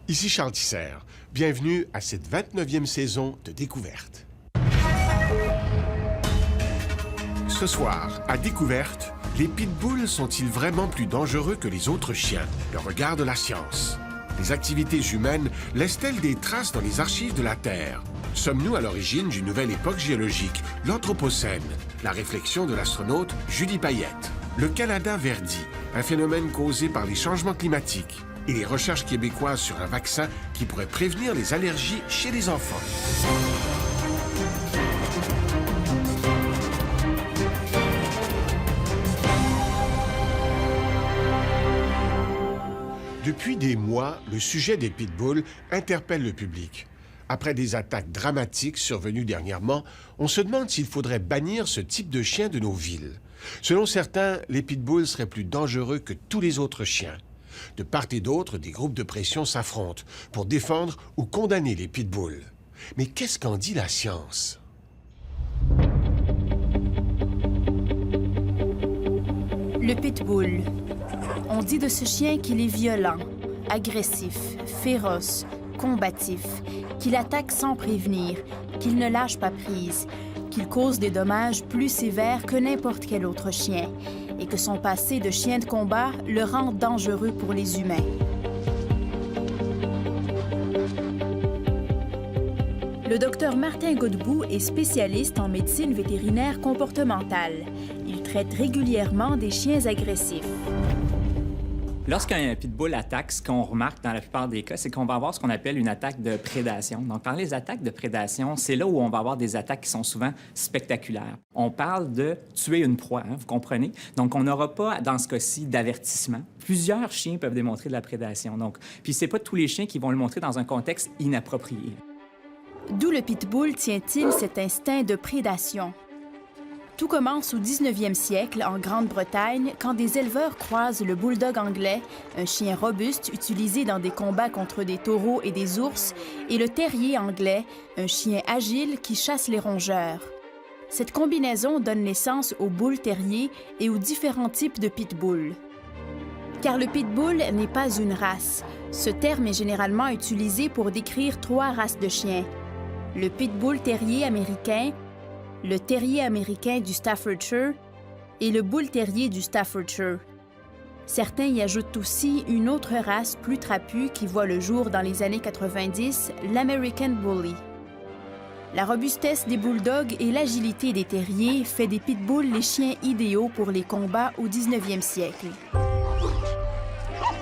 Ici Charles Tisser. Bienvenue à cette 29e saison de Découverte. Ce soir, à Découverte, les pitbulls sont-ils vraiment plus dangereux que les autres chiens? Le regard de la science. Les activités humaines laissent-elles des traces dans les archives de la Terre? Sommes-nous à l'origine d'une nouvelle époque géologique, l'Anthropocène? La réflexion de l'astronaute Judy Payette. Le Canada verdit, un phénomène causé par les changements climatiques. Et les recherches québécoises sur un vaccin qui pourrait prévenir les allergies chez les enfants. Depuis des mois, le sujet des pitbulls interpelle le public. Après des attaques dramatiques survenues dernièrement, on se demande s'il faudrait bannir ce type de chien de nos villes. Selon certains, les pitbulls seraient plus dangereux que tous les autres chiens. De part et d'autre, des groupes de pression s'affrontent pour défendre ou condamner les pitbulls. Mais qu'est-ce qu'en dit la science? Le pitbull. On dit de ce chien qu'il est violent, agressif, féroce, combatif, qu'il attaque sans prévenir, qu'il ne lâche pas prise, qu'il cause des dommages plus sévères que n'importe quel autre chien, et que son passé de chien de combat le rend dangereux pour les humains. Le docteur Martin Godbout est spécialiste en médecine vétérinaire comportementale. Il traite régulièrement des chiens agressifs. Lorsqu'un pitbull attaque, ce qu'on remarque dans la plupart des cas, c'est qu'on va avoir ce qu'on appelle une attaque de prédation. Donc, dans les attaques de prédation, c'est là où on va avoir des attaques qui sont souvent spectaculaires. On parle de tuer une proie, vous comprenez? Donc, on n'aura pas, dans ce cas-ci, d'avertissement. Plusieurs chiens peuvent démontrer de la prédation. Donc, puis c'est pas tous les chiens qui vont le montrer dans un contexte inapproprié. D'où le pitbull tient-il cet instinct de prédation? Tout commence au 19e siècle, en Grande-Bretagne, quand des éleveurs croisent le bulldog anglais, un chien robuste utilisé dans des combats contre des taureaux et des ours, et le terrier anglais, un chien agile qui chasse les rongeurs. Cette combinaison donne naissance au bull terrier et aux différents types de pitbull. Car le pitbull n'est pas une race. Ce terme est généralement utilisé pour décrire 3 races de chiens. Le pitbull terrier américain, le terrier américain du Staffordshire et le bull terrier du Staffordshire. Certains y ajoutent aussi une autre race plus trapue qui voit le jour dans les années 90, l'American Bully. La robustesse des bulldogs et l'agilité des terriers fait des pitbulls les chiens idéaux pour les combats au 19e siècle.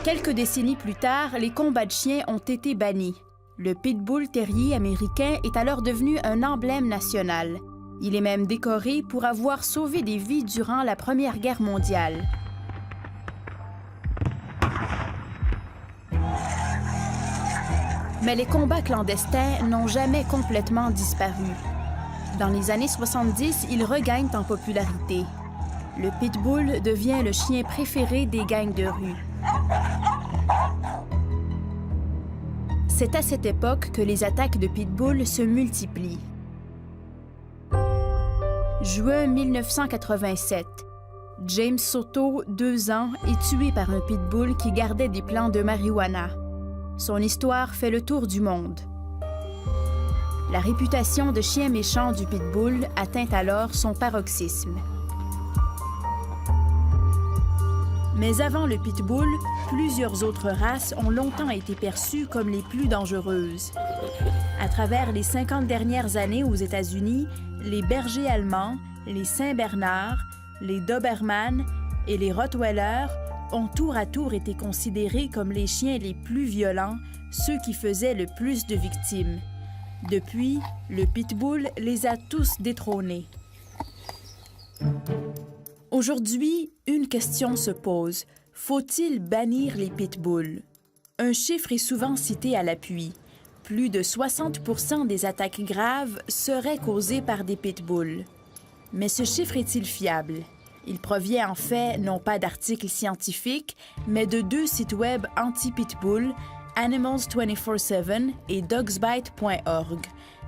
Quelques décennies plus tard, les combats de chiens ont été bannis. Le pitbull terrier américain est alors devenu un emblème national. Il est même décoré pour avoir sauvé des vies durant la Première Guerre mondiale. Mais les combats clandestins n'ont jamais complètement disparu. Dans les années 70, ils regagnent en popularité. Le pitbull devient le chien préféré des gangs de rue. C'est à cette époque que les attaques de pitbull se multiplient. Juin 1987. James Soto, 2 ans, est tué par un pitbull qui gardait des plants de marijuana. Son histoire fait le tour du monde. La réputation de chien méchant du pitbull atteint alors son paroxysme. Mais avant le pitbull, plusieurs autres races ont longtemps été perçues comme les plus dangereuses. À travers les 50 dernières années aux États-Unis, les bergers allemands, les Saint-Bernard, les Doberman et les Rottweiler ont tour à tour été considérés comme les chiens les plus violents, ceux qui faisaient le plus de victimes. Depuis, le pitbull les a tous détrônés. Aujourd'hui, une question se pose. Faut-il bannir les pitbulls? Un chiffre est souvent cité à l'appui. Plus de 60% des attaques graves seraient causées par des pitbulls. Mais ce chiffre est-il fiable? Il provient en fait non pas d'articles scientifiques, mais de 2 sites web anti-pitbull, Animals247 et Dogsbite.org.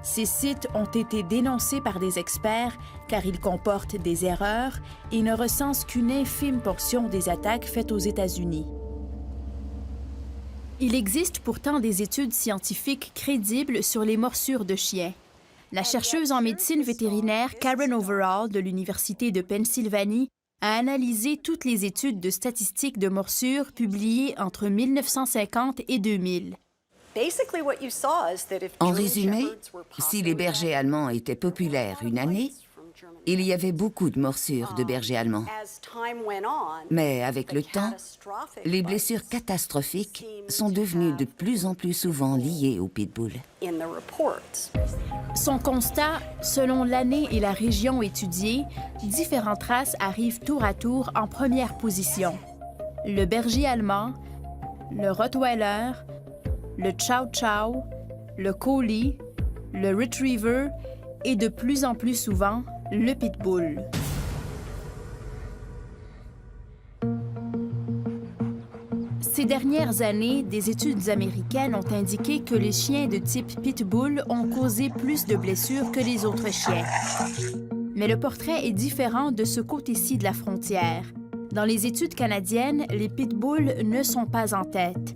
Ces sites ont été dénoncés par des experts car ils comportent des erreurs et ne recensent qu'une infime portion des attaques faites aux États-Unis. Il existe pourtant des études scientifiques crédibles sur les morsures de chiens. La chercheuse en médecine vétérinaire Karen Overall de l'Université de Pennsylvanie a analysé toutes les études de statistiques de morsures publiées entre 1950 et 2000. En résumé, si les bergers allemands étaient populaires une année, il y avait beaucoup de morsures de bergers allemands. Mais avec le temps, les blessures catastrophiques sont devenues de plus en plus souvent liées au pitbull. Son constat, selon l'année et la région étudiée, différentes races arrivent tour à tour en première position. Le berger allemand, le rottweiler, le chow chow, le collie, le retriever et de plus en plus souvent, le pitbull. Ces dernières années, des études américaines ont indiqué que les chiens de type pitbull ont causé plus de blessures que les autres chiens. Mais le portrait est différent de ce côté-ci de la frontière. Dans les études canadiennes, les pitbulls ne sont pas en tête.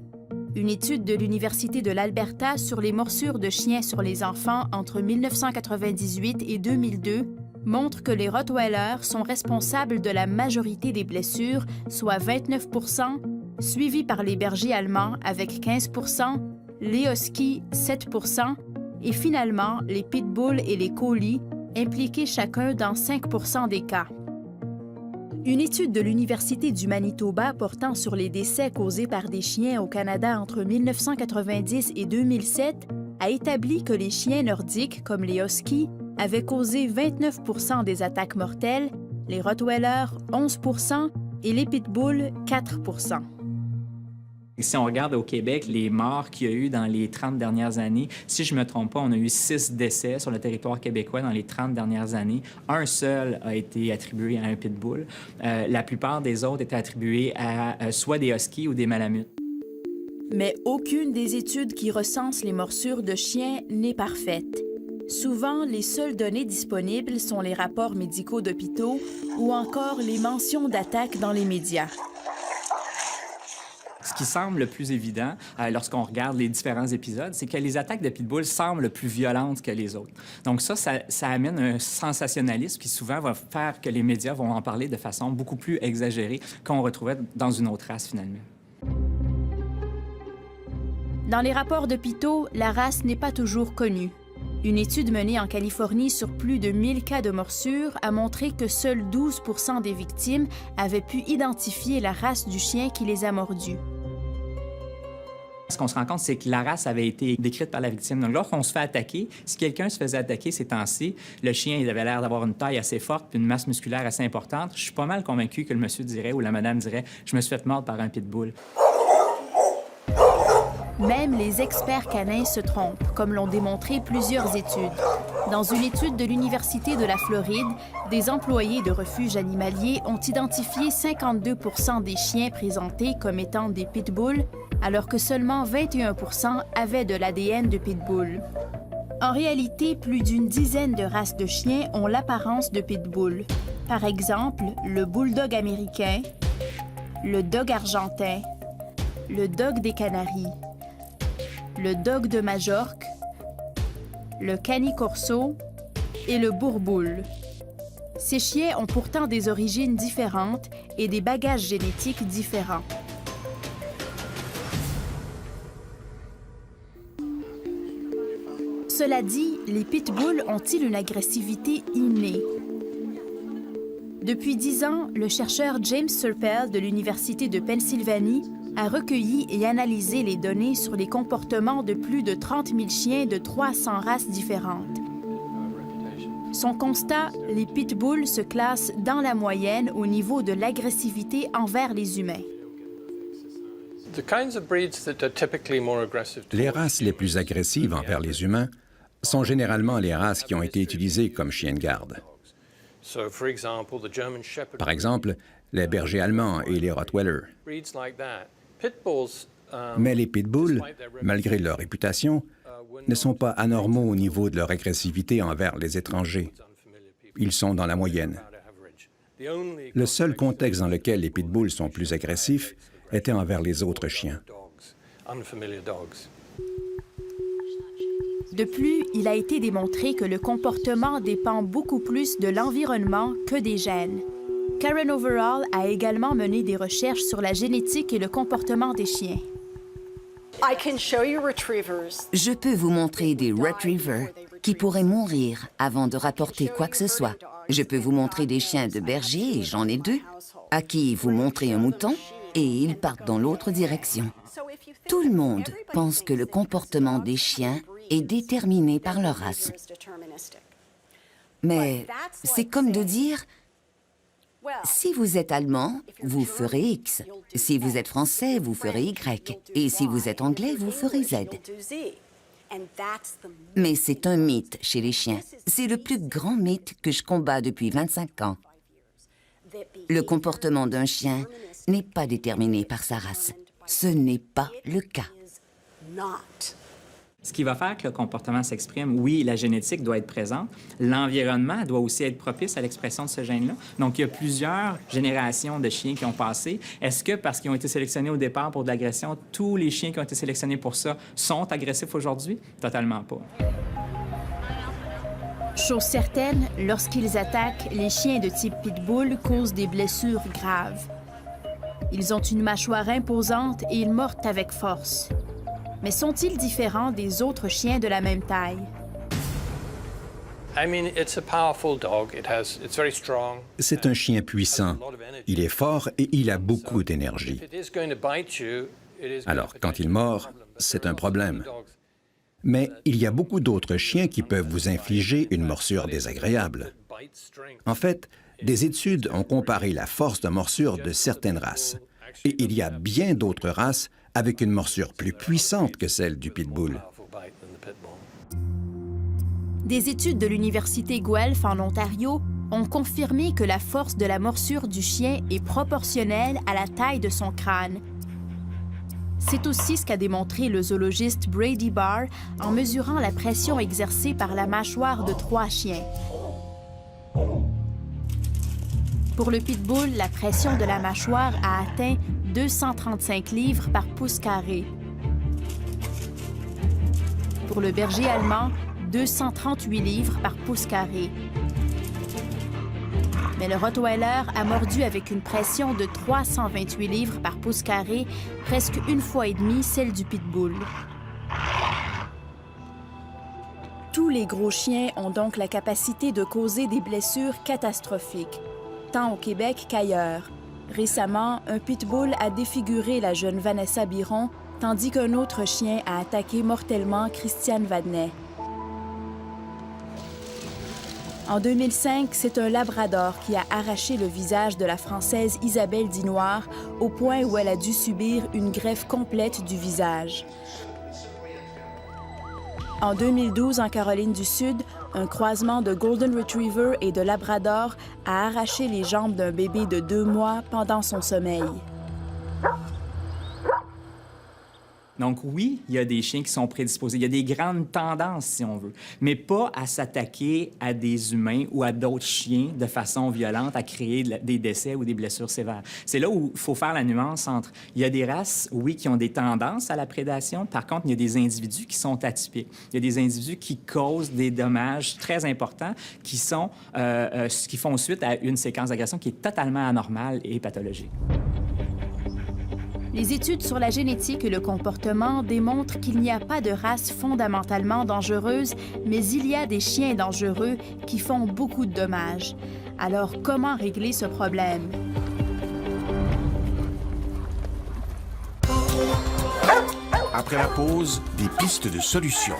Une étude de l'Université de l'Alberta sur les morsures de chiens sur les enfants entre 1998 et 2002 montre que les rottweilers sont responsables de la majorité des blessures, soit 29 %, suivis par les bergers allemands avec 15 %, les huskies 7 % et finalement les pitbulls et les collies, impliqués chacun dans 5 % des cas. Une étude de l'Université du Manitoba portant sur les décès causés par des chiens au Canada entre 1990 et 2007 a établi que les chiens nordiques, comme les huskies, avaient causé 29 % des attaques mortelles, les rottweilers 11 % et les pitbulls 4 %. Si on regarde au Québec, les morts qu'il y a eu dans les 30 dernières années, si je ne me trompe pas, on a eu 6 décès sur le territoire québécois dans les 30 dernières années. Un seul a été attribué à un pitbull. La plupart des autres étaient attribués à soit des huskies ou des malamutes. Mais aucune des études qui recensent les morsures de chiens n'est parfaite. Souvent, les seules données disponibles sont les rapports médicaux d'hôpitaux ou encore les mentions d'attaques dans les médias. Ce qui semble le plus évident lorsqu'on regarde les différents épisodes, c'est que les attaques de pitbull semblent plus violentes que les autres. Donc ça amène un sensationnalisme qui souvent va faire que les médias vont en parler de façon beaucoup plus exagérée qu'on retrouvait dans une autre race finalement. Dans les rapports d'hôpitaux, la race n'est pas toujours connue. Une étude menée en Californie sur plus de 1000 cas de morsures a montré que seuls 12 % des victimes avaient pu identifier la race du chien qui les a mordus. Ce qu'on se rend compte, c'est que la race avait été décrite par la victime. Donc, lorsqu'on se fait attaquer, si quelqu'un se faisait attaquer ces temps-ci, le chien, il avait l'air d'avoir une taille assez forte puis une masse musculaire assez importante. Je suis pas mal convaincu que le monsieur dirait ou la madame dirait « Je me suis fait mordre par un pitbull ». Même les experts canins se trompent, comme l'ont démontré plusieurs études. Dans une étude de l'Université de la Floride, des employés de refuges animaliers ont identifié 52 % des chiens présentés comme étant des pitbulls, alors que seulement 21 % avaient de l'ADN de pitbull. En réalité, plus d'une dizaine de races de chiens ont l'apparence de pitbull. Par exemple, le bulldog américain, le dog argentin, le dog des Canaries, le dog de Majorque, le cane corso et le bourboule. Ces chiens ont pourtant des origines différentes et des bagages génétiques différents. Cela dit, les pitbulls ont-ils une agressivité innée? Depuis 10 ans, le chercheur James Serpell de l'Université de Pennsylvanie a recueilli et analysé les données sur les comportements de plus de 30 000 chiens de 300 races différentes. Son constat, les pitbulls se classent dans la moyenne au niveau de l'agressivité envers les humains. Les races les plus agressives envers les humains sont généralement les races qui ont été utilisées comme chiens de garde. Par exemple, les bergers allemands et les rottweilers. Mais les pitbulls, malgré leur réputation, ne sont pas anormaux au niveau de leur agressivité envers les étrangers. Ils sont dans la moyenne. Le seul contexte dans lequel les pitbulls sont plus agressifs était envers les autres chiens. De plus, il a été démontré que le comportement dépend beaucoup plus de l'environnement que des gènes. Karen Overall a également mené des recherches sur la génétique et le comportement des chiens. Je peux vous montrer des retrievers qui pourraient mourir avant de rapporter quoi que ce soit. Je peux vous montrer des chiens de berger, et j'en ai 2, à qui vous montrez un mouton et ils partent dans l'autre direction. Tout le monde pense que le comportement des chiens est déterminé par leur race. Mais c'est comme de dire, si vous êtes allemand, vous ferez X. Si vous êtes français, vous ferez Y. Et si vous êtes anglais, vous ferez Z. Mais c'est un mythe chez les chiens. C'est le plus grand mythe que je combats depuis 25 ans. Le comportement d'un chien n'est pas déterminé par sa race. Ce n'est pas le cas. Ce qui va faire que le comportement s'exprime, oui, la génétique doit être présente. L'environnement doit aussi être propice à l'expression de ce gène-là. Donc, il y a plusieurs générations de chiens qui ont passé. Est-ce que, parce qu'ils ont été sélectionnés au départ pour de l'agression, tous les chiens qui ont été sélectionnés pour ça sont agressifs aujourd'hui? Totalement pas. Chose certaine, lorsqu'ils attaquent, les chiens de type pitbull causent des blessures graves. Ils ont une mâchoire imposante et ils mordent avec force. Mais sont-ils différents des autres chiens de la même taille? C'est un chien puissant. Il est fort et il a beaucoup d'énergie. Alors, quand il mord, c'est un problème. Mais il y a beaucoup d'autres chiens qui peuvent vous infliger une morsure désagréable. En fait, des études ont comparé la force de morsure de certaines races. Et il y a bien d'autres races avec une morsure plus puissante que celle du pitbull. Des études de l'Université Guelph en Ontario ont confirmé que la force de la morsure du chien est proportionnelle à la taille de son crâne. C'est aussi ce qu'a démontré le zoologiste Brady Barr en mesurant la pression exercée par la mâchoire de 3 chiens. Pour le pitbull, la pression de la mâchoire a atteint 235 livres par pouce carré. Pour le berger allemand, 238 livres par pouce carré. Mais le Rottweiler a mordu avec une pression de 328 livres par pouce carré, presque 1,5 fois celle du pitbull. Tous les gros chiens ont donc la capacité de causer des blessures catastrophiques, tant au Québec qu'ailleurs. Récemment, un pitbull a défiguré la jeune Vanessa Biron, tandis qu'un autre chien a attaqué mortellement Christiane Vadnais. En 2005, c'est un labrador qui a arraché le visage de la Française Isabelle Dinoir au point où elle a dû subir une greffe complète du visage. En 2012, en Caroline du Sud, un croisement de Golden Retriever et de Labrador a arraché les jambes d'un bébé de 2 mois pendant son sommeil. Donc oui, il y a des chiens qui sont prédisposés. Il y a des grandes tendances, si on veut, mais pas à s'attaquer à des humains ou à d'autres chiens de façon violente, à créer des décès ou des blessures sévères. C'est là où il faut faire la nuance entre... Il y a des races, oui, qui ont des tendances à la prédation. Par contre, il y a des individus qui sont atypiques. Il y a des individus qui causent des dommages très importants qui font suite à une séquence d'agression qui est totalement anormale et pathologique. Les études sur la génétique et le comportement démontrent qu'il n'y a pas de race fondamentalement dangereuse, mais il y a des chiens dangereux qui font beaucoup de dommages. Alors, comment régler ce problème? Après la pause, des pistes de solutions.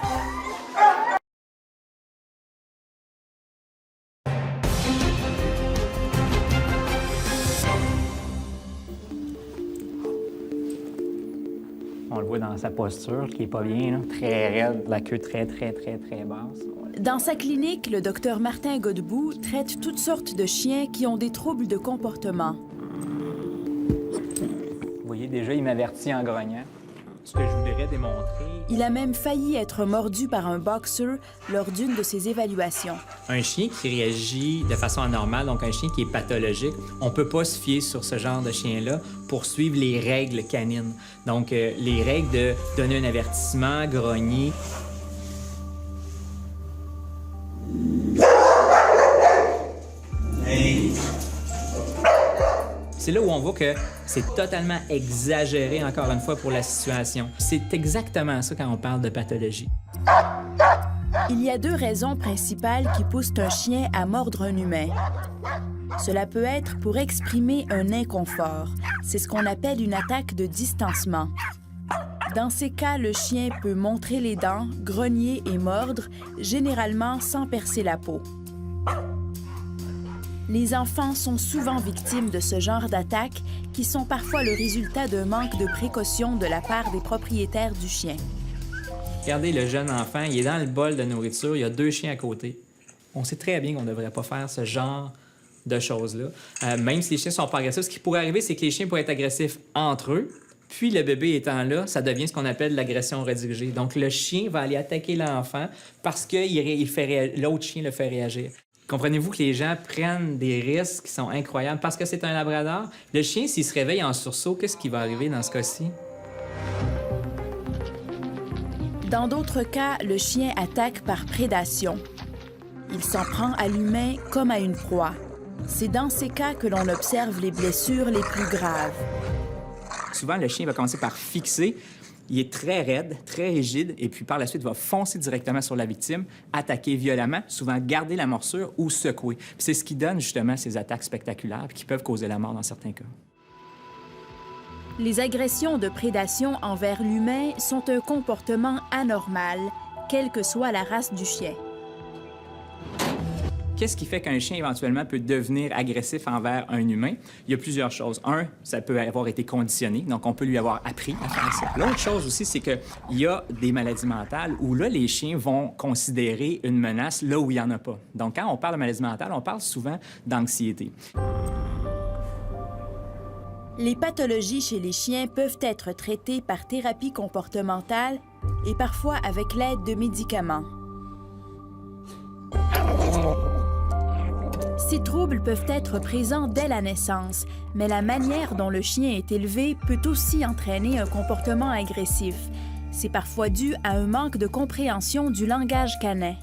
On le voit dans sa posture, qui est pas bien, là, très raide, la queue très basse. Dans sa clinique, le docteur Martin Godbout traite toutes sortes de chiens qui ont des troubles de comportement. Vous voyez, déjà, il m'avertit en grognant. ce que je voudrais démontrer... Il a même failli être mordu par un boxeur lors d'une de ses évaluations. Un chien qui réagit de façon anormale, donc un chien qui est pathologique, on ne peut pas se fier sur ce genre de chien-là pour suivre les règles canines. Donc, les règles de donner un avertissement, grogner. C'est là où on voit que c'est totalement exagéré, encore une fois, pour la situation. C'est exactement ça quand on parle de pathologie. Il y a deux raisons principales qui poussent un chien à mordre un humain. Cela peut être pour exprimer un inconfort. C'est ce qu'on appelle une attaque de distancement. Dans ces cas, le chien peut montrer les dents, grogner et mordre, généralement sans percer la peau. Les enfants sont souvent victimes de ce genre d'attaques qui sont parfois le résultat d'un manque de précaution de la part des propriétaires du chien. Regardez le jeune enfant, il est dans le bol de nourriture, il y a deux chiens à côté. On sait très bien qu'on ne devrait pas faire ce genre de choses-là. Même si les chiens ne sont pas agressifs, ce qui pourrait arriver, c'est que les chiens pourraient être agressifs entre eux, puis le bébé étant là, ça devient ce qu'on appelle l'agression redirigée. Donc le chien va aller attaquer l'enfant parce que l'autre chien le fait réagir. Comprenez-vous que les gens prennent des risques qui sont incroyables parce que c'est un labrador? Le chien, s'il se réveille en sursaut, qu'est-ce qui va arriver dans ce cas-ci? Dans d'autres cas, le chien attaque par prédation. Il s'en prend à l'humain comme à une proie. C'est dans ces cas que l'on observe les blessures les plus graves. Souvent, le chien va commencer par fixer. Il est très raide, très rigide, et puis par la suite, va foncer directement sur la victime, attaquer violemment, souvent garder la morsure ou secouer. Puis c'est ce qui donne justement ces attaques spectaculaires qui peuvent causer la mort dans certains cas. Les agressions de prédation envers l'humain sont un comportement anormal, quelle que soit la race du chien. Qu'est-ce qui fait qu'un chien, éventuellement, peut devenir agressif envers un humain? Il y a plusieurs choses. Un, ça peut avoir été conditionné, donc on peut lui avoir appris à faire ça. L'autre chose aussi, c'est qu'il y a des maladies mentales où là, les chiens vont considérer une menace là où il n'y en a pas. Donc, quand on parle de maladie mentale, on parle souvent d'anxiété. Les pathologies chez les chiens peuvent être traitées par thérapie comportementale et parfois avec l'aide de médicaments. Ces troubles peuvent être présents dès la naissance, mais la manière dont le chien est élevé peut aussi entraîner un comportement agressif. C'est parfois dû à un manque de compréhension du langage canin.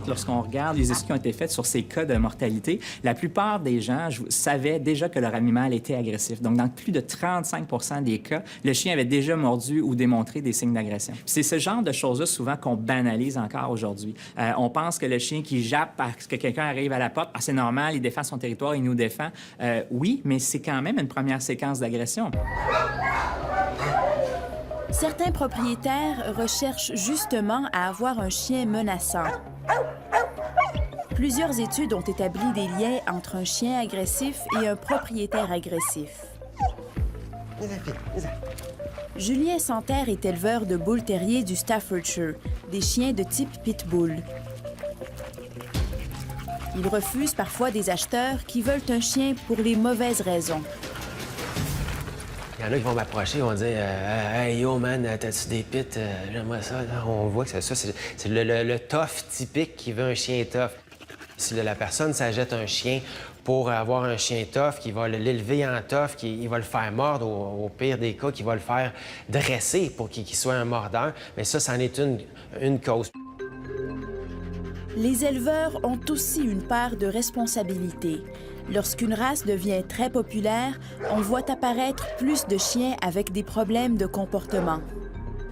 Lorsqu'on regarde les études qui ont été faites sur ces cas de mortalité, la plupart des gens savaient déjà que leur animal était agressif. Donc, dans plus de 35 des cas, le chien avait déjà mordu ou démontré des signes d'agression. C'est ce genre de choses-là souvent qu'on banalise encore aujourd'hui. On pense que le chien qui jappe parce que quelqu'un arrive à la porte, ah, c'est normal, il défend son territoire, il nous défend. Oui, mais c'est quand même une première séquence d'agression. Certains propriétaires recherchent justement à avoir un chien menaçant. Plusieurs études ont établi des liens entre un chien agressif et un propriétaire agressif. Julien Santerre est éleveur de boules terriers du Staffordshire, des chiens de type pitbull. Il refuse parfois des acheteurs qui veulent un chien pour les mauvaises raisons. Il y en a qui vont m'approcher, ils vont dire Hey yo man, t'as-tu des pits? J'aimerais ça. On voit que c'est le tough typique qui veut un chien tough. Si la personne s'achète un chien pour avoir un chien tough, qui va l'élever en tough, il va le faire mordre, au pire des cas, qui va le faire dresser pour qu'il soit un mordeur, mais ça, c'en est une cause. Les éleveurs ont aussi une part de responsabilité. Lorsqu'une race devient très populaire, on voit apparaître plus de chiens avec des problèmes de comportement.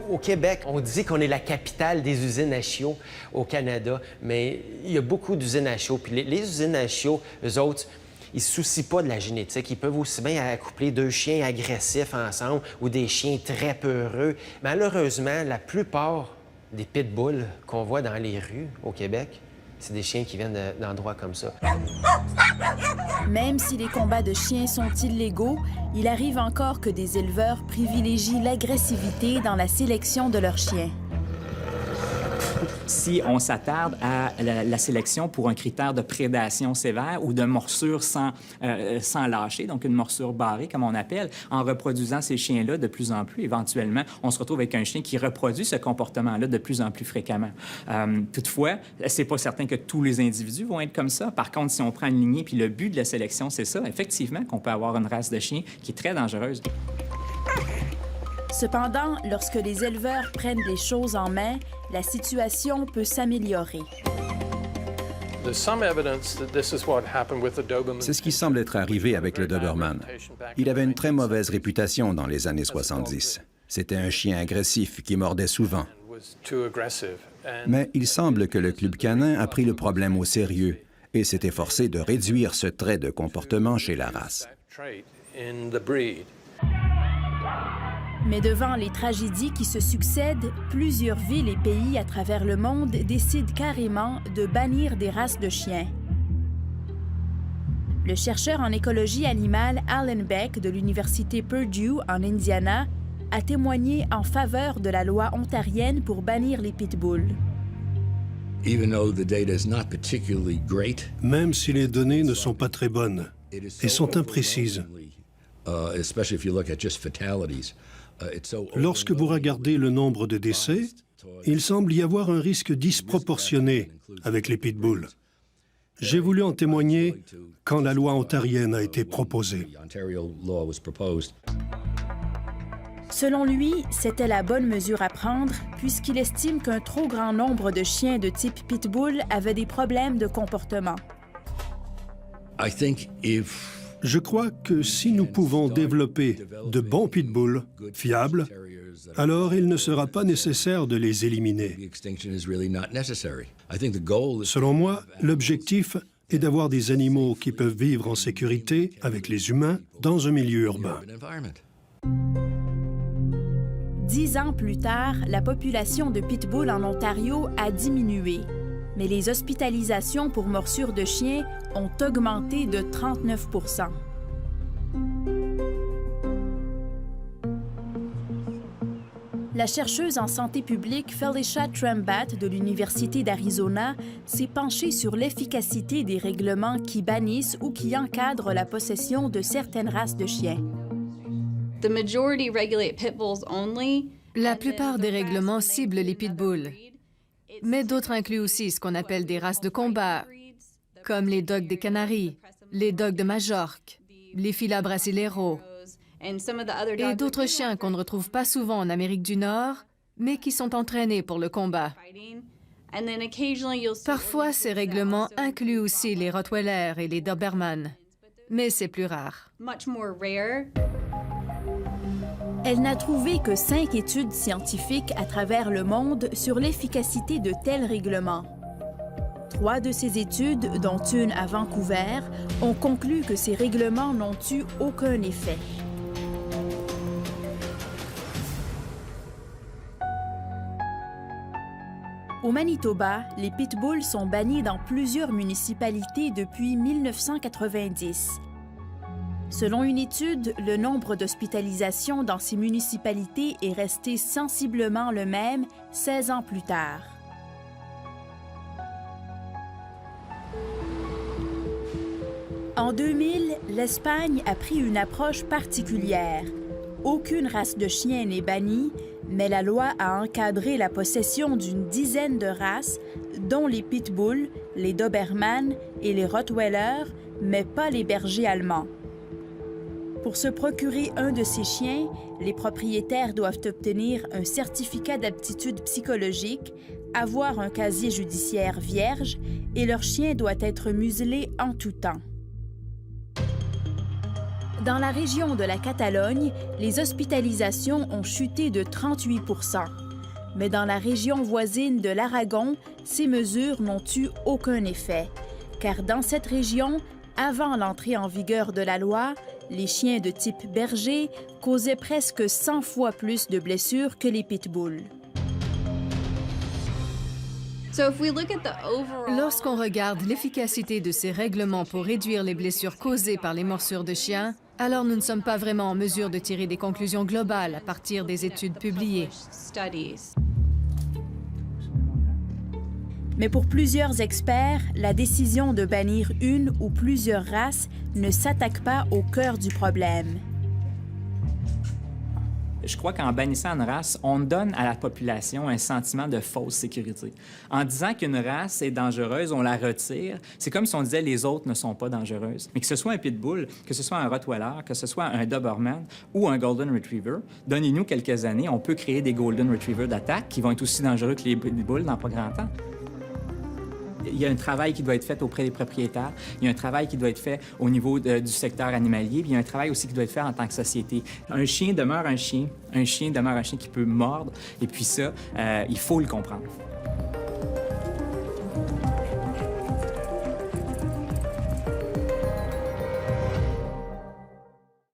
Au Québec, on dit qu'on est la capitale des usines à chiots au Canada, mais il y a beaucoup d'usines à chiots. Puis les usines à chiots, eux autres, ils ne se soucient pas de la génétique. Ils peuvent aussi bien accoupler deux chiens agressifs ensemble ou des chiens très peureux. Malheureusement, la plupart des pitbulls qu'on voit dans les rues au Québec, c'est des chiens qui viennent d'endroits comme ça. Même si les combats de chiens sont illégaux, il arrive encore que des éleveurs privilégient l'agressivité dans la sélection de leurs chiens. Si on s'attarde à la sélection pour un critère de prédation sévère ou de morsure sans lâcher, donc une morsure barrée, comme on appelle, en reproduisant ces chiens-là de plus en plus, éventuellement, on se retrouve avec un chien qui reproduit ce comportement-là de plus en plus fréquemment. Toutefois, c'est pas certain que tous les individus vont être comme ça. Par contre, si on prend une lignée, puis le but de la sélection, c'est ça, effectivement, qu'on peut avoir une race de chien qui est très dangereuse. Cependant, lorsque les éleveurs prennent les choses en main, la situation peut s'améliorer. C'est ce qui semble être arrivé avec le Doberman. Il avait une très mauvaise réputation dans les années 70. C'était un chien agressif qui mordait souvent. Mais il semble que le Club canin a pris le problème au sérieux et s'est efforcé de réduire ce trait de comportement chez la race. Mais devant les tragédies qui se succèdent, plusieurs villes et pays à travers le monde décident carrément de bannir des races de chiens. Le chercheur en écologie animale Alan Beck de l'Université Purdue en Indiana a témoigné en faveur de la loi ontarienne pour bannir les pitbulls. Même si les données ne sont pas très bonnes et sont imprécises, lorsque vous regardez le nombre de décès, il semble y avoir un risque disproportionné avec les pitbulls. J'ai voulu en témoigner quand la loi ontarienne a été proposée. Selon lui, c'était la bonne mesure à prendre puisqu'il estime qu'un trop grand nombre de chiens de type pitbull avaient des problèmes de comportement. Je crois que si nous pouvons développer de bons pitbulls fiables, alors il ne sera pas nécessaire de les éliminer. Selon moi, l'objectif est d'avoir des animaux qui peuvent vivre en sécurité avec les humains dans un milieu urbain. 10 ans plus tard, la population de pitbull en Ontario a diminué, mais les hospitalisations pour morsures de chiens ont augmenté de 39 %. La chercheuse en santé publique Felicia Trembath de l'Université d'Arizona s'est penchée sur l'efficacité des règlements qui bannissent ou qui encadrent la possession de certaines races de chiens. La plupart des règlements ciblent les pitbulls, mais d'autres incluent aussi ce qu'on appelle des races de combat, comme les dogs des Canaries, les dogs de Majorque, les Fila brasileiro, et d'autres chiens qu'on ne retrouve pas souvent en Amérique du Nord, mais qui sont entraînés pour le combat. Parfois, ces règlements incluent aussi les Rottweiler et les Doberman, mais c'est plus rare. Elle n'a trouvé que 5 études scientifiques à travers le monde sur l'efficacité de tels règlements. 3 de ces études, dont une à Vancouver, ont conclu que ces règlements n'ont eu aucun effet. Au Manitoba, les pitbulls sont bannis dans plusieurs municipalités depuis 1990. Selon une étude, le nombre d'hospitalisations dans ces municipalités est resté sensiblement le même 16 ans plus tard. En 2000, l'Espagne a pris une approche particulière. Aucune race de chien n'est bannie, mais la loi a encadré la possession d'une dizaine de races, dont les pitbulls, les doberman et les rottweiler, mais pas les bergers allemands. Pour se procurer un de ces chiens, les propriétaires doivent obtenir un certificat d'aptitude psychologique, avoir un casier judiciaire vierge et leur chien doit être muselé en tout temps. Dans la région de la Catalogne, les hospitalisations ont chuté de 38 %. Mais dans la région voisine de l'Aragon, ces mesures n'ont eu aucun effet, car dans cette région, avant l'entrée en vigueur de la loi, les chiens de type berger causaient presque 100 fois plus de blessures que les pitbulls. Lorsqu'on regarde l'efficacité de ces règlements pour réduire les blessures causées par les morsures de chiens, alors nous ne sommes pas vraiment en mesure de tirer des conclusions globales à partir des études publiées. Mais pour plusieurs experts, la décision de bannir une ou plusieurs races ne s'attaque pas au cœur du problème. Je crois qu'en bannissant une race, on donne à la population un sentiment de fausse sécurité. En disant qu'une race est dangereuse, on la retire. C'est comme si on disait les autres ne sont pas dangereuses. Mais que ce soit un pitbull, que ce soit un rottweiler, que ce soit un doberman ou un golden retriever, donnez-nous quelques années, on peut créer des golden retrievers d'attaque qui vont être aussi dangereux que les pitbulls dans pas grand temps. Il y a un travail qui doit être fait auprès des propriétaires, il y a un travail qui doit être fait au niveau du secteur animalier, puis il y a un travail aussi qui doit être fait en tant que société. Un chien demeure un chien demeure un chien qui peut mordre, et puis ça, il faut le comprendre.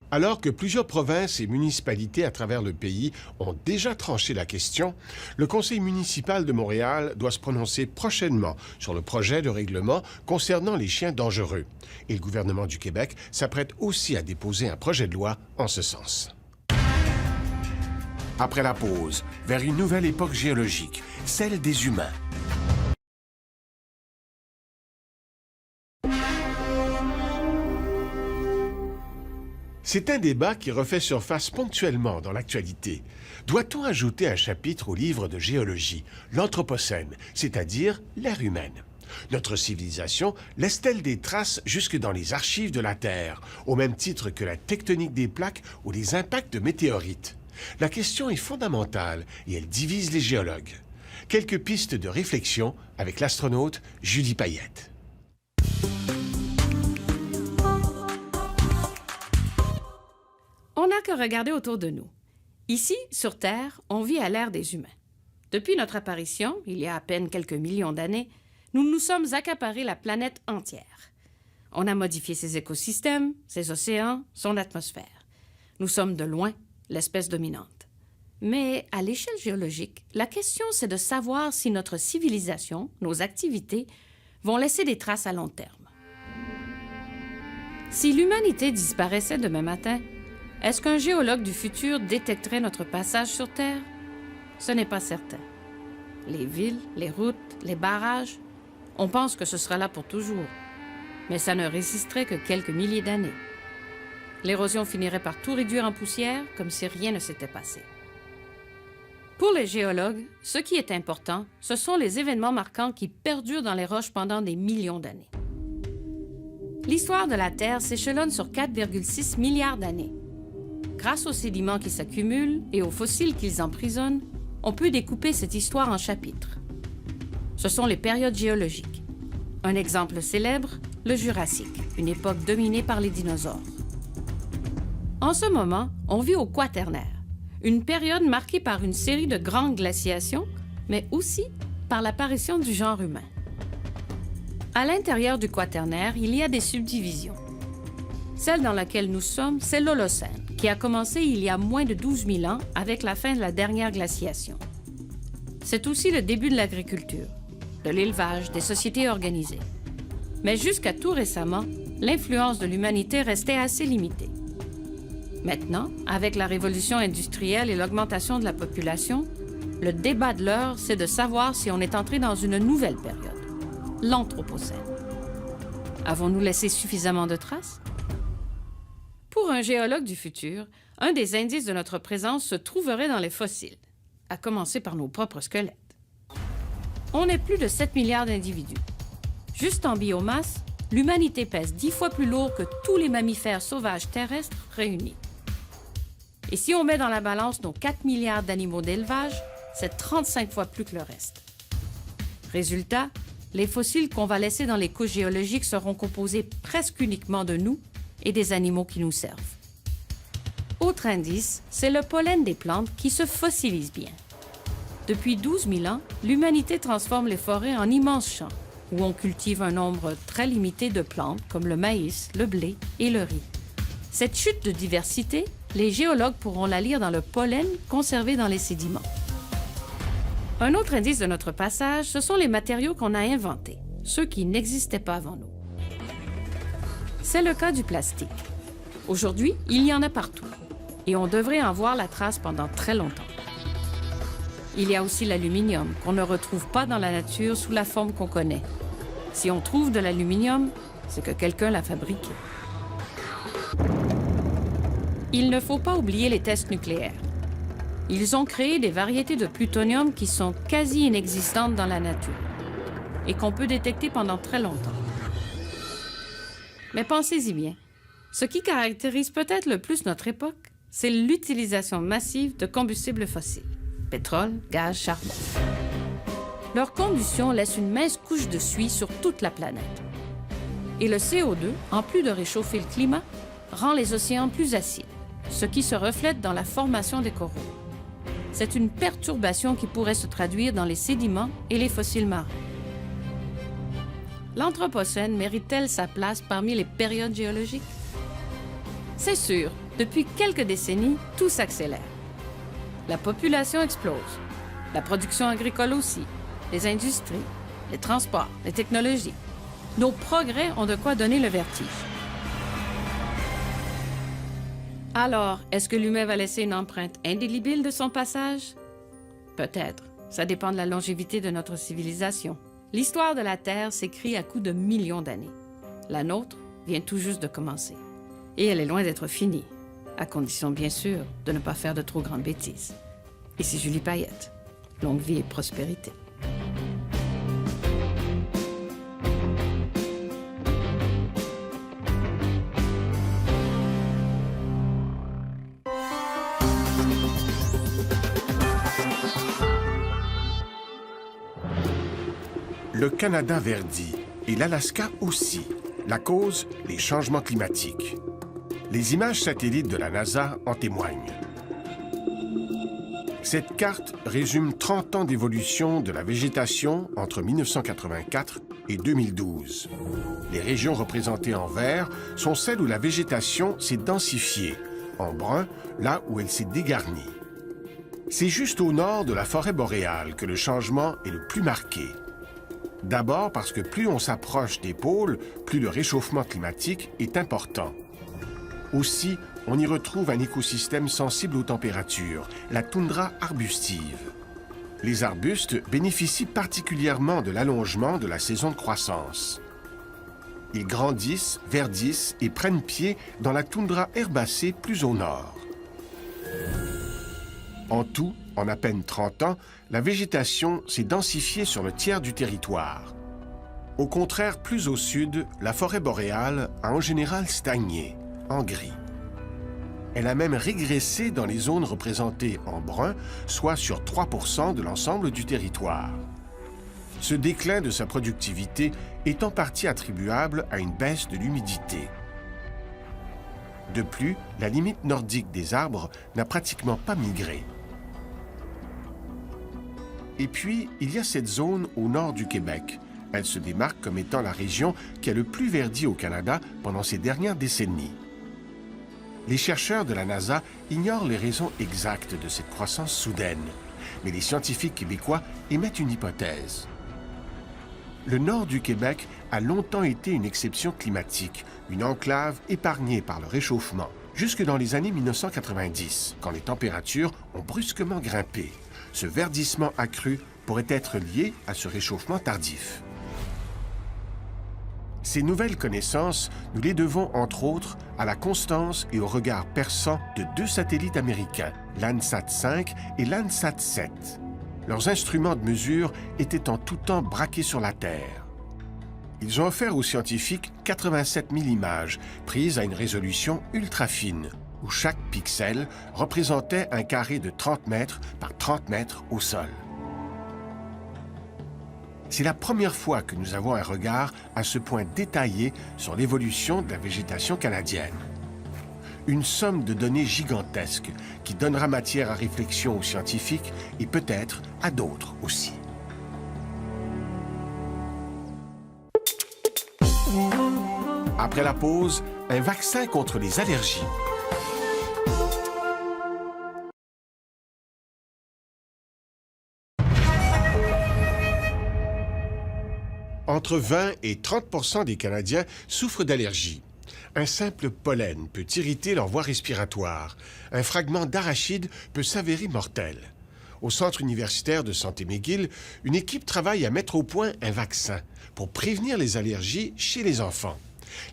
Alors que plusieurs provinces et municipalités à travers le pays ont déjà tranché la question, le Conseil municipal de Montréal doit se prononcer prochainement sur le projet de règlement concernant les chiens dangereux. Et le gouvernement du Québec s'apprête aussi à déposer un projet de loi en ce sens. Après la pause, vers une nouvelle époque géologique, celle des humains. C'est un débat qui refait surface ponctuellement dans l'actualité. Doit-on ajouter un chapitre au livre de géologie, l'Anthropocène, c'est-à-dire l'ère humaine? Notre civilisation laisse-t-elle des traces jusque dans les archives de la Terre, au même titre que la tectonique des plaques ou les impacts de météorites? La question est fondamentale et elle divise les géologues. Quelques pistes de réflexion avec l'astronaute Julie Payette. On n'a que regarder autour de nous. Ici, sur Terre, on vit à l'ère des humains. Depuis notre apparition, il y a à peine quelques millions d'années, nous nous sommes accaparés la planète entière. On a modifié ses écosystèmes, ses océans, son atmosphère. Nous sommes de loin l'espèce dominante. Mais à l'échelle géologique, la question c'est de savoir si notre civilisation, nos activités, vont laisser des traces à long terme. Si l'humanité disparaissait demain matin, est-ce qu'un géologue du futur détecterait notre passage sur Terre? Ce n'est pas certain. Les villes, les routes, les barrages, on pense que ce sera là pour toujours. Mais ça ne résisterait que quelques milliers d'années. L'érosion finirait par tout réduire en poussière, comme si rien ne s'était passé. Pour les géologues, ce qui est important, ce sont les événements marquants qui perdurent dans les roches pendant des millions d'années. L'histoire de la Terre s'échelonne sur 4,6 milliards d'années. Grâce aux sédiments qui s'accumulent et aux fossiles qu'ils emprisonnent, on peut découper cette histoire en chapitres. Ce sont les périodes géologiques. Un exemple célèbre, le Jurassique, une époque dominée par les dinosaures. En ce moment, on vit au Quaternaire, une période marquée par une série de grandes glaciations, mais aussi par l'apparition du genre humain. À l'intérieur du Quaternaire, il y a des subdivisions. Celle dans laquelle nous sommes, c'est l'Holocène, qui a commencé il y a moins de 12 000 ans avec la fin de la dernière glaciation. C'est aussi le début de l'agriculture, de l'élevage, des sociétés organisées. Mais jusqu'à tout récemment, l'influence de l'humanité restait assez limitée. Maintenant, avec la révolution industrielle et l'augmentation de la population, le débat de l'heure, c'est de savoir si on est entré dans une nouvelle période, l'Anthropocène. Avons-nous laissé suffisamment de traces? Pour un géologue du futur, un des indices de notre présence se trouverait dans les fossiles, à commencer par nos propres squelettes. On est plus de 7 milliards d'individus. Juste en biomasse, l'humanité pèse 10 fois plus lourd que tous les mammifères sauvages terrestres réunis. Et si on met dans la balance nos 4 milliards d'animaux d'élevage, c'est 35 fois plus que le reste. Résultat, les fossiles qu'on va laisser dans les couches géologiques seront composés presque uniquement de nous et des animaux qui nous servent. Autre indice, c'est le pollen des plantes qui se fossilise bien. Depuis 12 000 ans, l'humanité transforme les forêts en immenses champs où on cultive un nombre très limité de plantes comme le maïs, le blé et le riz. Cette chute de diversité, les géologues pourront la lire dans le pollen conservé dans les sédiments. Un autre indice de notre passage, ce sont les matériaux qu'on a inventés, ceux qui n'existaient pas avant nous. C'est le cas du plastique. Aujourd'hui, il y en a partout, et on devrait en voir la trace pendant très longtemps. Il y a aussi l'aluminium, qu'on ne retrouve pas dans la nature sous la forme qu'on connaît. Si on trouve de l'aluminium, c'est que quelqu'un l'a fabriqué. Il ne faut pas oublier les tests nucléaires. Ils ont créé des variétés de plutonium qui sont quasi inexistantes dans la nature et qu'on peut détecter pendant très longtemps. Mais pensez-y bien. Ce qui caractérise peut-être le plus notre époque, c'est l'utilisation massive de combustibles fossiles. Pétrole, gaz, charbon. Leur combustion laisse une mince couche de suie sur toute la planète. Et le CO2, en plus de réchauffer le climat, rend les océans plus acides, ce qui se reflète dans la formation des coraux. C'est une perturbation qui pourrait se traduire dans les sédiments et les fossiles marins. L'Anthropocène mérite-t-elle sa place parmi les périodes géologiques? C'est sûr, depuis quelques décennies, tout s'accélère. La population explose, la production agricole aussi, les industries, les transports, les technologies. Nos progrès ont de quoi donner le vertige. Alors, est-ce que l'humain va laisser une empreinte indélébile de son passage? Peut-être. Ça dépend de la longévité de notre civilisation. L'histoire de la Terre s'écrit à coups de millions d'années. La nôtre vient tout juste de commencer. Et elle est loin d'être finie, à condition bien sûr de ne pas faire de trop grandes bêtises. Ici Julie Payette. Longue vie et prospérité. Le Canada verdit et l'Alaska aussi. La cause, les changements climatiques. Les images satellites de la NASA en témoignent. Cette carte résume 30 ans d'évolution de la végétation entre 1984 et 2012. Les régions représentées en vert sont celles où la végétation s'est densifiée, en brun, là où elle s'est dégarnie. C'est juste au nord de la forêt boréale que le changement est le plus marqué. D'abord parce que plus on s'approche des pôles, plus le réchauffement climatique est important. Aussi, on y retrouve un écosystème sensible aux températures, la toundra arbustive. Les arbustes bénéficient particulièrement de l'allongement de la saison de croissance. Ils grandissent, verdissent et prennent pied dans la toundra herbacée plus au nord. En tout, en à peine 30 ans, la végétation s'est densifiée sur le tiers du territoire. Au contraire, plus au sud, la forêt boréale a en général stagné, en gris. Elle a même régressé dans les zones représentées en brun, soit sur 3% de l'ensemble du territoire. Ce déclin de sa productivité est en partie attribuable à une baisse de l'humidité. De plus, la limite nordique des arbres n'a pratiquement pas migré. Et puis, il y a cette zone au nord du Québec. Elle se démarque comme étant la région qui a le plus verdi au Canada pendant ces dernières décennies. Les chercheurs de la NASA ignorent les raisons exactes de cette croissance soudaine, mais les scientifiques québécois émettent une hypothèse. Le nord du Québec a longtemps été une exception climatique, une enclave épargnée par le réchauffement, jusque dans les années 1990, quand les températures ont brusquement grimpé. Ce verdissement accru pourrait être lié à ce réchauffement tardif. Ces nouvelles connaissances, nous les devons entre autres à la constance et au regard perçant de 2 satellites américains, Landsat 5 et Landsat 7. Leurs instruments de mesure étaient en tout temps braqués sur la Terre. Ils ont offert aux scientifiques 87 000 images, prises à une résolution ultra fine, où chaque pixel représentait un carré de 30 mètres par 30 mètres au sol. C'est la première fois que nous avons un regard à ce point détaillé sur l'évolution de la végétation canadienne. Une somme de données gigantesque qui donnera matière à réflexion aux scientifiques et peut-être à d'autres aussi. Après la pause, un vaccin contre les allergies. Entre 20 et 30% des Canadiens souffrent d'allergies. Un simple pollen peut irriter leur voie respiratoire. Un fragment d'arachide peut s'avérer mortel. Au Centre universitaire de santé McGill, une équipe travaille à mettre au point un vaccin pour prévenir les allergies chez les enfants.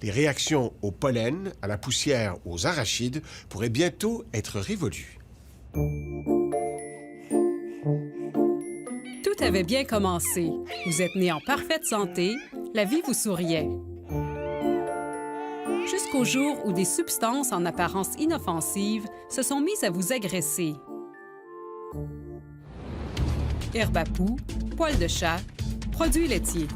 Les réactions au pollen, à la poussière ou aux arachides pourraient bientôt être révolues. Tout avait bien commencé. Vous êtes né en parfaite santé, la vie vous souriait. Jusqu'au jour où des substances en apparence inoffensives se sont mises à vous agresser. Herbe à poux, poils de chat, produits laitiers.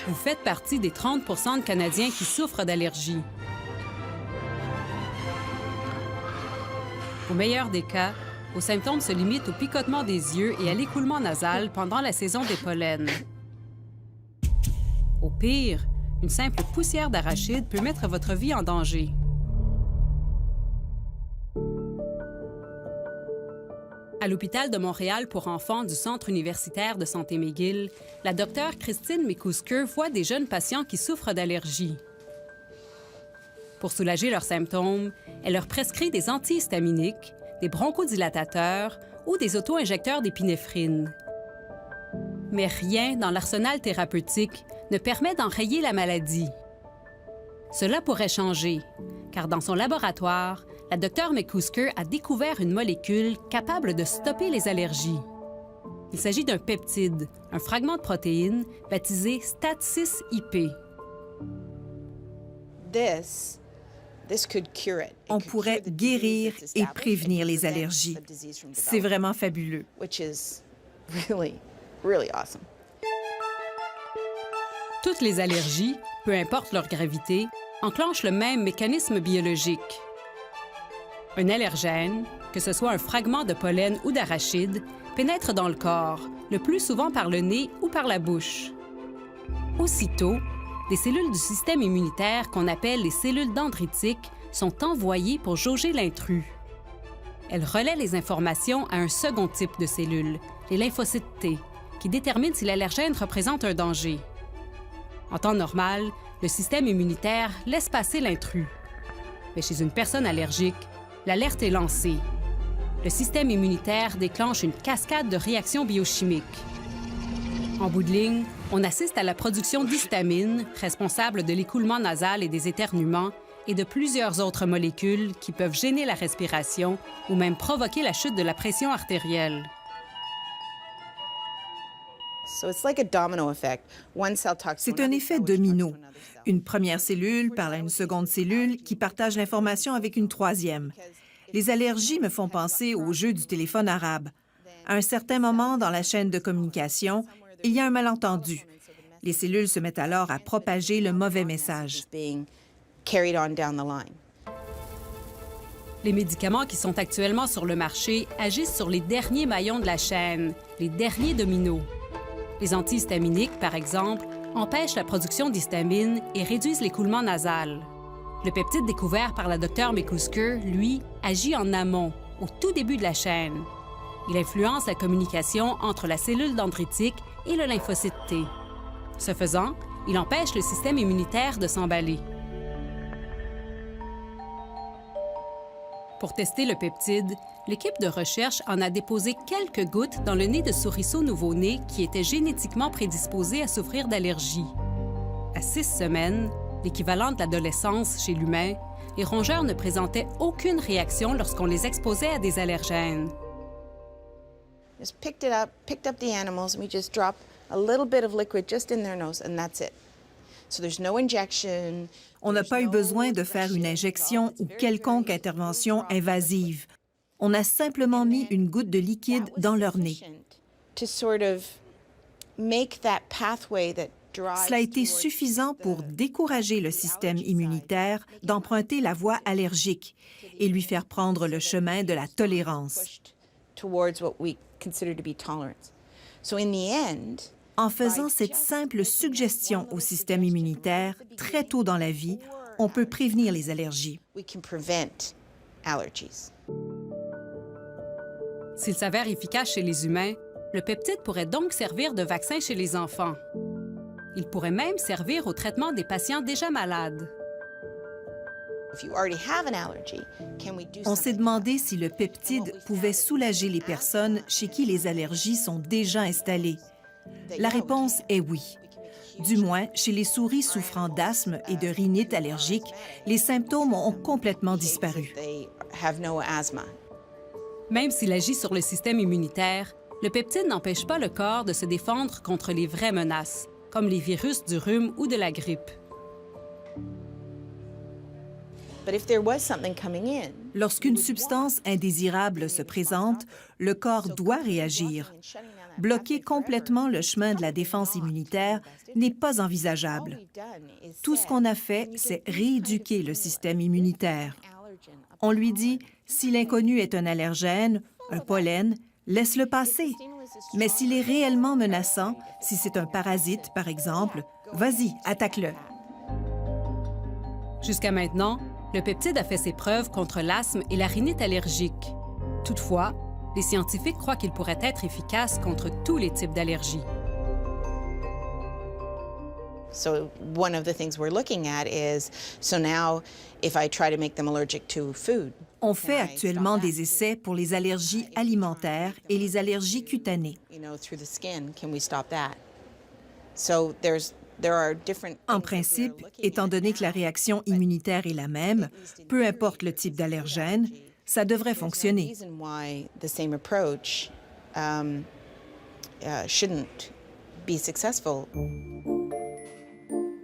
Vous faites partie des 30 % de Canadiens qui souffrent d'allergies. Au meilleur des cas, vos symptômes se limitent au picotement des yeux et à l'écoulement nasal pendant la saison des pollens. Au pire, une simple poussière d'arachide peut mettre votre vie en danger. À l'hôpital de Montréal pour enfants du Centre universitaire de santé McGill, la docteure Christine McCusker voit des jeunes patients qui souffrent d'allergies. Pour soulager leurs symptômes, elle leur prescrit des antihistaminiques, des bronchodilatateurs ou des auto-injecteurs d'épinéphrine. Mais rien dans l'arsenal thérapeutique ne permet d'enrayer la maladie. Cela pourrait changer, car dans son laboratoire, la docteure McCusker a découvert une molécule capable de stopper les allergies. Il s'agit d'un peptide, un fragment de protéine baptisé STAT6-IP. On pourrait guérir et prévenir les allergies. C'est vraiment fabuleux. Toutes les allergies, peu importe leur gravité, enclenchent le même mécanisme biologique. Un allergène, que ce soit un fragment de pollen ou d'arachide, pénètre dans le corps, le plus souvent par le nez ou par la bouche. Aussitôt, des cellules du système immunitaire qu'on appelle les cellules dendritiques sont envoyées pour jauger l'intrus. Elles relaient les informations à un second type de cellules, les lymphocytes T, qui déterminent si l'allergène représente un danger. En temps normal, le système immunitaire laisse passer l'intrus. Mais chez une personne allergique, l'alerte est lancée. Le système immunitaire déclenche une cascade de réactions biochimiques. En bout de ligne, on assiste à la production d'histamine, responsable de l'écoulement nasal et des éternuements, et de plusieurs autres molécules qui peuvent gêner la respiration ou même provoquer la chute de la pression artérielle. C'est un effet domino. Une première cellule parle à une seconde cellule qui partage l'information avec une troisième. Les allergies me font penser au jeu du téléphone arabe. À un certain moment dans la chaîne de communication, il y a un malentendu. Les cellules se mettent alors à propager le mauvais message. Les médicaments qui sont actuellement sur le marché agissent sur les derniers maillons de la chaîne, les derniers dominos. Les antihistaminiques, par exemple, empêchent la production d'histamine et réduisent l'écoulement nasal. Le peptide découvert par la docteure McCusker, lui, agit en amont, au tout début de la chaîne. Il influence la communication entre la cellule dendritique et le lymphocyte T. Ce faisant, il empêche le système immunitaire de s'emballer. Pour tester le peptide, l'équipe de recherche en a déposé quelques gouttes dans le nez de souriceaux nouveau-nés qui étaient génétiquement prédisposés à souffrir d'allergies. À 6 semaines, l'équivalent de l'adolescence chez l'humain, les rongeurs ne présentaient aucune réaction lorsqu'on les exposait à des allergènes. Picked up the animals, and we just drop a little bit of liquid just in their nose, and that's it. So there's no injection. On n'a pas eu besoin de faire une injection ou quelconque intervention invasive. On a simplement mis une goutte de liquide dans leur nez. Cela a été suffisant pour décourager le système immunitaire d'emprunter la voie allergique et lui faire prendre le chemin de la tolérance. En faisant cette simple suggestion au système immunitaire, très tôt dans la vie, on peut prévenir les allergies. S'il s'avère efficace chez les humains, le peptide pourrait donc servir de vaccin chez les enfants. Il pourrait même servir au traitement des patients déjà malades. On s'est demandé si le peptide pouvait soulager les personnes chez qui les allergies sont déjà installées. La réponse est oui. Du moins, chez les souris souffrant d'asthme et de rhinite allergique, les symptômes ont complètement disparu. Même s'il agit sur le système immunitaire, le peptide n'empêche pas le corps de se défendre contre les vraies menaces, comme les virus du rhume ou de la grippe. Lorsqu'une substance indésirable se présente, le corps doit réagir. Bloquer complètement le chemin de la défense immunitaire n'est pas envisageable. Tout ce qu'on a fait, c'est rééduquer le système immunitaire. On lui dit, si l'inconnu est un allergène, un pollen, laisse-le passer. Mais s'il est réellement menaçant, si c'est un parasite, par exemple, vas-y, attaque-le. Jusqu'à maintenant, le peptide a fait ses preuves contre l'asthme et la rhinite allergique. Toutefois, les scientifiques croient qu'il pourrait être efficace contre tous les types d'allergies. On fait actuellement des essais pour les allergies alimentaires et les allergies cutanées. En principe, étant donné que la réaction immunitaire est la même, peu importe le type d'allergène, ça devrait fonctionner.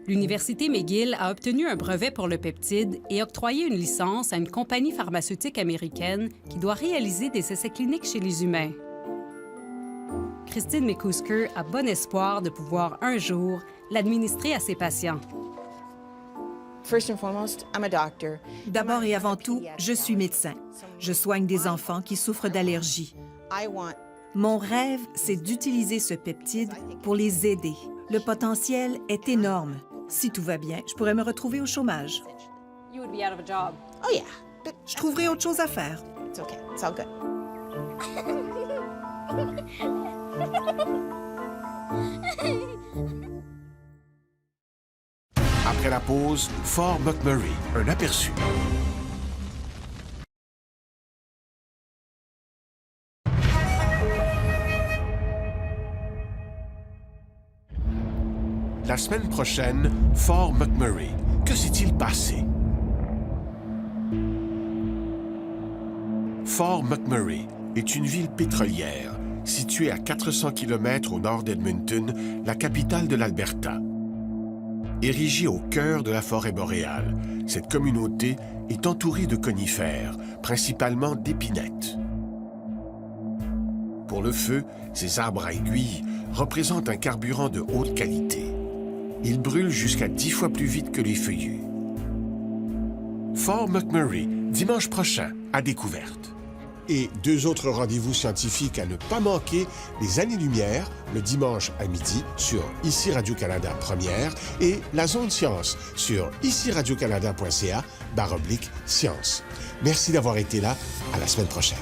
L'Université McGill a obtenu un brevet pour le peptide et octroyé une licence à une compagnie pharmaceutique américaine qui doit réaliser des essais cliniques chez les humains. Christine McCusker a bon espoir de pouvoir un jour l'administrer à ses patients. D'abord et avant tout, je suis médecin. Je soigne des enfants qui souffrent d'allergies. Mon rêve, c'est d'utiliser ce peptide pour les aider. Le potentiel est énorme. Si tout va bien, je pourrais me retrouver au chômage. Je trouverai autre chose à faire. Après la pause, Fort McMurray, un aperçu. La semaine prochaine, Fort McMurray. Que s'est-il passé? Fort McMurray est une ville pétrolière située à 400 km au nord d'Edmonton, la capitale de l'Alberta. Érigée au cœur de la forêt boréale, cette communauté est entourée de conifères, principalement d'épinettes. Pour le feu, ces arbres à aiguilles représentent un carburant de haute qualité. Ils brûlent jusqu'à 10 fois plus vite que les feuillus. Fort McMurray, dimanche prochain, à découverte. Et 2 autres rendez-vous scientifiques à ne pas manquer, les années-lumière, le dimanche à midi sur Ici Radio-Canada Première et la Zone Science sur iciradiocanada.ca/science. Merci d'avoir été là. À la semaine prochaine.